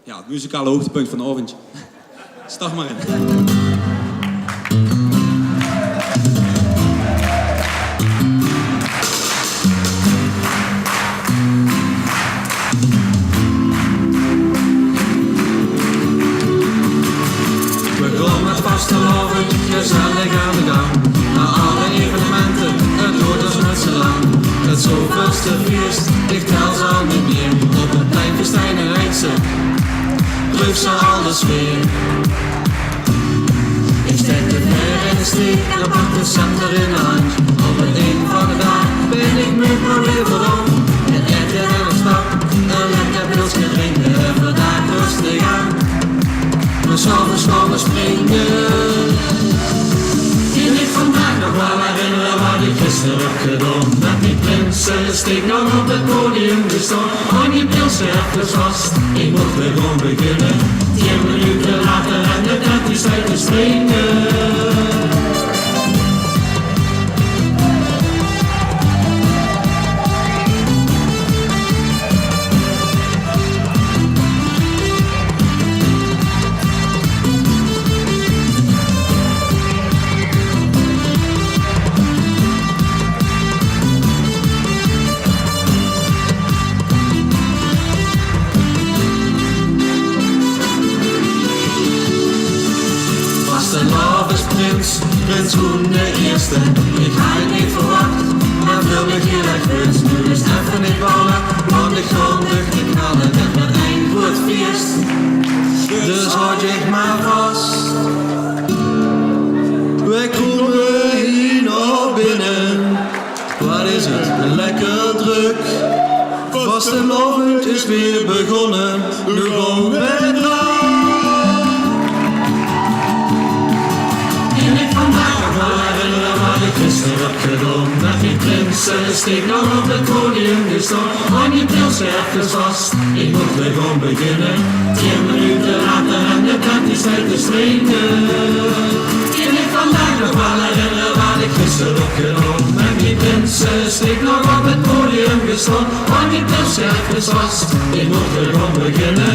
ja, het muzikale hoogtepunt van de avond. Start maar in. Vastelovend, gezellig aan de gang. Na alle evenementen, het wordt ons net zo lang. Het zoveelste feest, ik tel ze al niet meer. Op het plein festijn en rijdt proef ze alles weer. Ik steek de ver in de steek en pak de center in de hand. Op het een van de dag ben ik mijn probleem voorom. Een etje en een stap, een lekker pilsje drinken, vandaag rustig aan. We zullen scholen springen. Kan ik vandaag nog wel herinneren wat ik gisteren heb gedaan. Met die prinses die nog op het podium gestond. Hang je pilsje even vast, ik moet weer gewoon beginnen. 10 minuten later en de tent is uit te springen. Prins Koen de eerste, ik had het niet verwacht, maar wil me direct wens. Nu is even niet ballen, want ik grondig te knallen. Het wordt een goed feest, dus houd je maar vast. Wij komen hier naar binnen, wat is het, lekker druk. Vastelovend is weer begonnen, nu gaan we eraan. Gisteren heb gedaan met die prinses die nog op het podium gestond. Hang je pilsje even vast, ik moet weer gewoon beginnen. 10 minuten later en de tent is uit te springen. Kan ik vandaag nog wel herinneren wat ik gisteren heb gedaan met die prinses die nog op het podium gestond. Hang je pilsje even vast, ik moet weer gewoon beginnen.